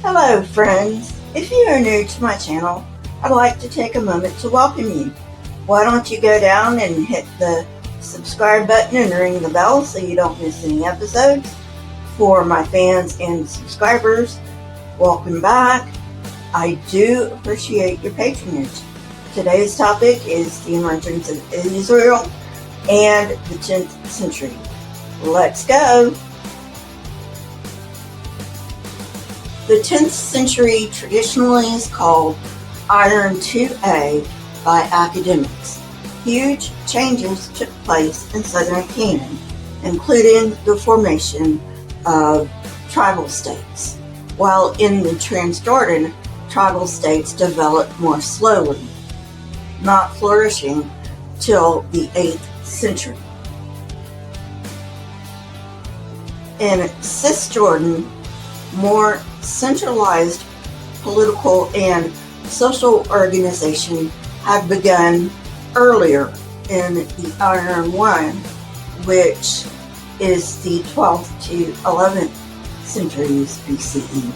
Hello friends, if you are new to my channel, I'd like to take a moment to welcome you. Why don't you go down and hit the subscribe button and ring the bell so you don't miss any episodes. For my fans and subscribers, welcome back. I do appreciate your patronage. Today's topic is the emergence of Israel and the 10th century. Let's go! The 10th century traditionally is called I-IIA by academics. Huge changes took place in southern Canaan, including the formation of tribal states, while in the Transjordan, tribal states developed more slowly, not flourishing till the 8th century. In Cisjordan, more centralized political and social organization had begun earlier in the I-IIA, which is the 12th to 11th centuries BCE.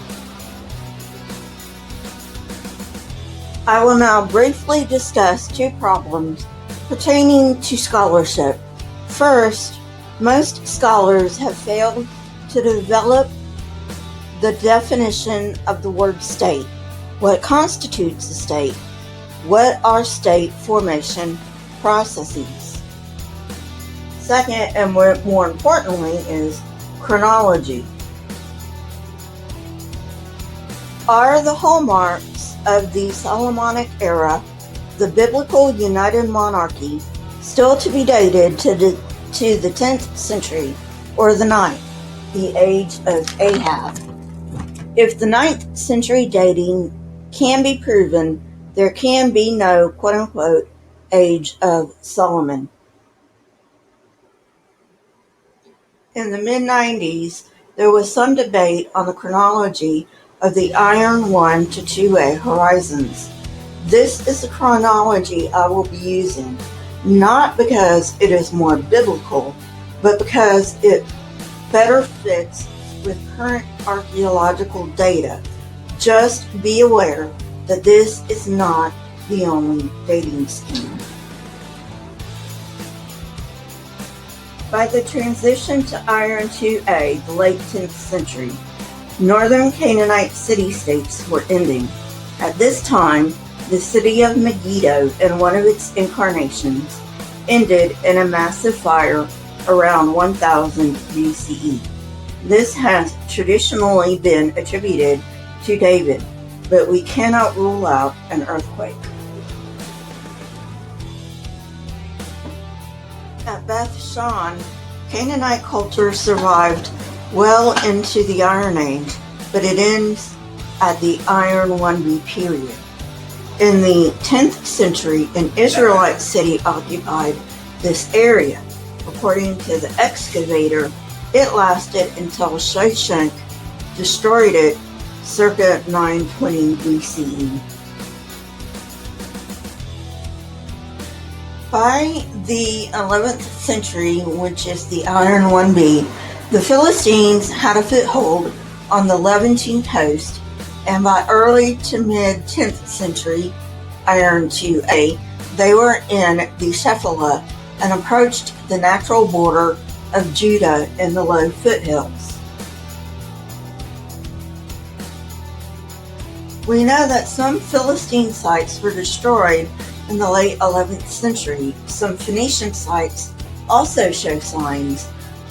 I will now briefly discuss two problems pertaining to scholarship. First, most scholars have failed to develop the definition of the word state. What constitutes a state? What are state formation processes? Second, and more importantly, is chronology. Are the hallmarks of the Solomonic era, the biblical united monarchy, still to be dated to the 10th century or the 9th, the age of Ahab? If the 9th century dating can be proven, there can be no quote-unquote age of Solomon. In the mid-90s, there was some debate on the chronology of the I-IIA to I-IIA horizons. This is the chronology I will be using, not because it is more biblical, but because it better fits with current archaeological data. Just be aware that this is not the only dating scheme. By the transition to I-IIA, the late 10th century, northern Canaanite city-states were ending. At this time, the city of Megiddo, in one of its incarnations, ended in a massive fire around 1000 BCE. This has traditionally been attributed to David, but we cannot rule out an earthquake. At Beth Shean, Canaanite culture survived well into the Iron Age, but it ends at the Iron 1B period. In the 10th century, an Israelite city occupied this area. According to the excavator, it lasted until Shoshank destroyed it circa 920 BCE. By the 11th century, which is the Iron 1B, the Philistines had a foothold on the Levantine coast, and by early to mid-10th century, Iron 2A, they were in the Shephelah and approached the natural border of Judah in the low foothills. We know that some Philistine sites were destroyed in the late 11th century. Some Phoenician sites also show signs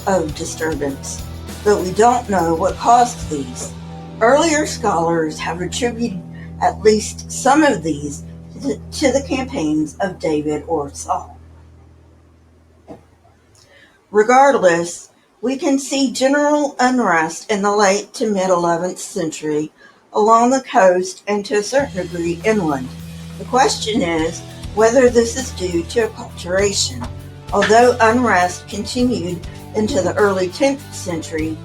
of disturbance, but we don't know what caused these. Earlier scholars have attributed at least some of these to the campaigns of David or Saul. Regardless, we can see general unrest in the late to mid-11th century along the coast and to a certain degree inland. The question is whether this is due to acculturation. Although unrest continued into the early 10th century,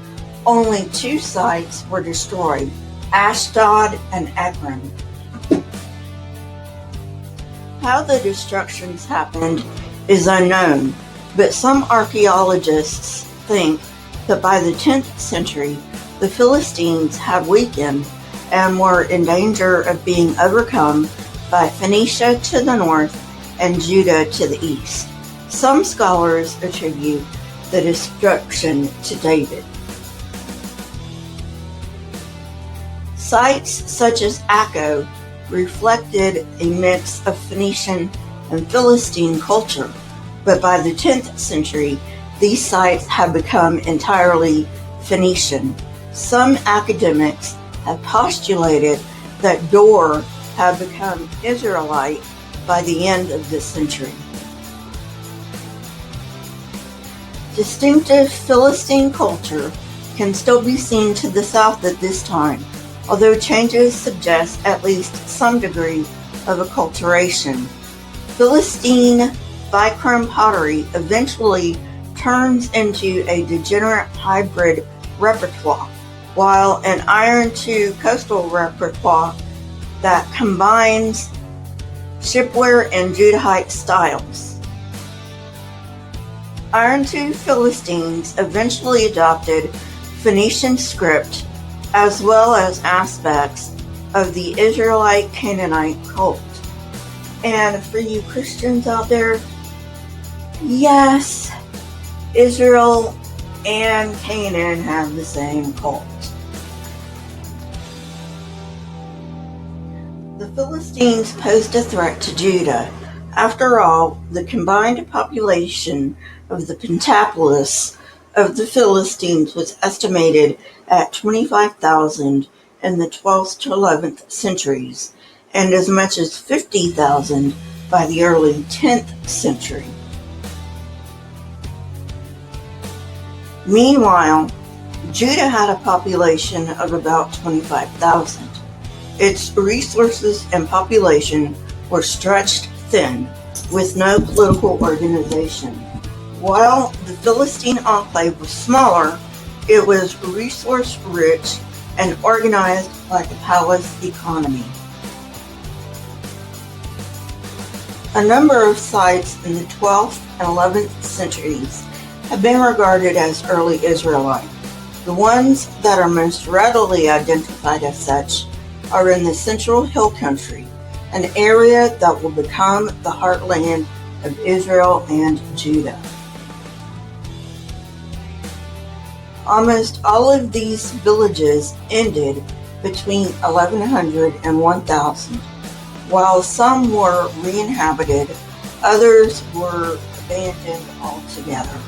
only two sites were destroyed, Ashdod and Ekron. How the destructions happened is unknown, but some archaeologists think that by the 10th century, the Philistines had weakened and were in danger of being overcome by Phoenicia to the north and Judah to the east. Some scholars attribute the destruction to David. Sites such as Akko reflected a mix of Phoenician and Philistine culture, but by the 10th century, these sites have become entirely Phoenician. Some academics have postulated that Dor had become Israelite by the end of this century. Distinctive Philistine culture can still be seen to the south at this time, although changes suggest at least some degree of acculturation. Philistine bichrome pottery eventually turns into a degenerate hybrid repertoire, while an iron to coastal repertoire that combines shipware and Judahite styles. Iron to Philistines eventually adopted Phoenician script as well as aspects of the Israelite Canaanite cult. And for you Christians out there, yes, Israel and Canaan have the same cult. The Philistines posed a threat to Judah. After all, the combined population of the pentapolis of the Philistines was estimated at 25,000 in the 12th to 11th centuries, and as much as 50,000 by the early 10th century. Meanwhile, Judah had a population of about 25,000. Its resources and population were stretched thin, with no political organization. While the Philistine enclave was smaller, it was resource-rich and organized like a palace economy. A number of sites in the 12th and 11th centuries have been regarded as early Israelite. The ones that are most readily identified as such are in the Central Hill Country, an area that will become the heartland of Israel and Judah. Almost all of these villages ended between 1100 and 1000. While some were re-inhabited, others were abandoned altogether.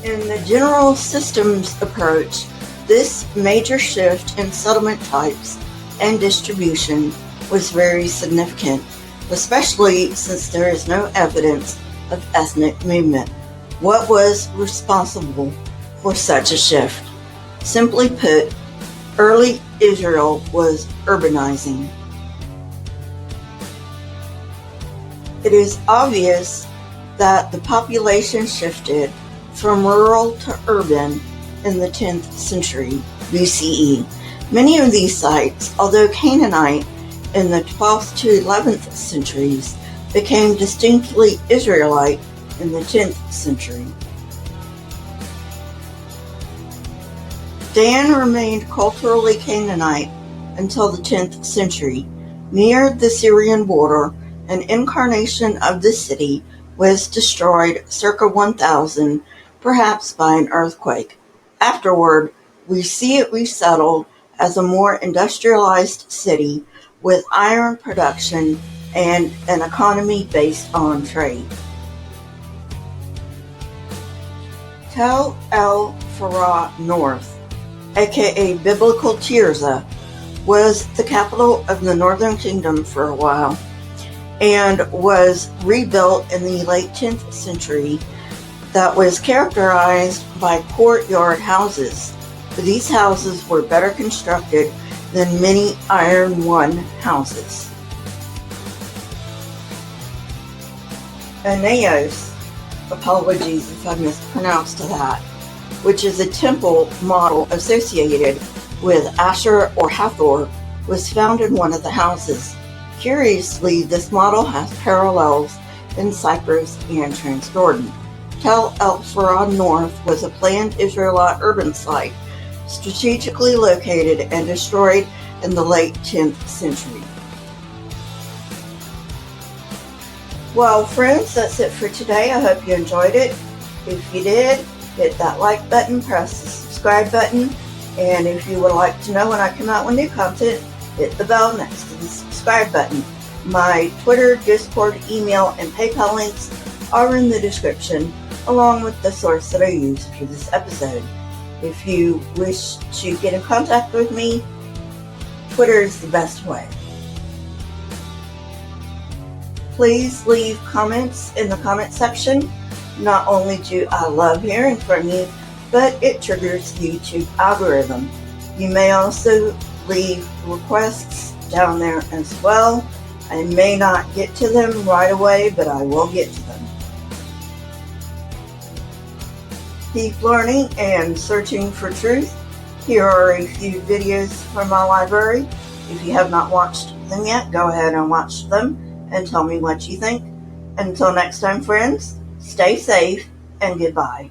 In the general systems approach, this major shift in settlement types and distribution was very significant, especially since there is no evidence of ethnic movement. What was responsible for such a shift? Simply put, early Israel was urbanizing. It is obvious that the population shifted from rural to urban in the 10th century BCE. Many of these sites, although Canaanite in the 12th to 11th centuries, became distinctly Israelite in the 10th century. Dan remained culturally Canaanite until the 10th century. Near the Syrian border, an incarnation of the city was destroyed circa 1000, perhaps by an earthquake. Afterward, we see it resettled as a more industrialized city with iron production and an economy based on trade. Tel El-Farah North, aka Biblical Tirzah, was the capital of the Northern Kingdom for a while and was rebuilt in the late 10th century that was characterized by courtyard houses. These houses were better constructed than many Iron One houses. Anaeus, apologies if I mispronounced that, which is a temple model associated with Asher or Hathor, was found in one of the houses. Curiously, this model has parallels in Cyprus and Transjordan. Tel El-Farah North was a planned Israelite urban site strategically located and destroyed in the late 10th century. Well, friends, that's it for today. I hope you enjoyed it. If you did, hit that like button, press the subscribe button, and if you would like to know when I come out with new content, hit the bell next to the subscribe button. My Twitter, Discord, email, and PayPal links are in the description, along with the source that I used for this episode. If you wish to get in contact with me, Twitter is the best way. Please leave comments in the comment section. Not only do I love hearing from you, but it triggers the YouTube algorithm. You may also leave requests down there as well. I may not get to them right away, but I will get to them. Keep learning and searching for truth. Here are a few videos from my library. If you have not watched them yet, go ahead and watch them and tell me what you think. Until next time, friends, stay safe and goodbye.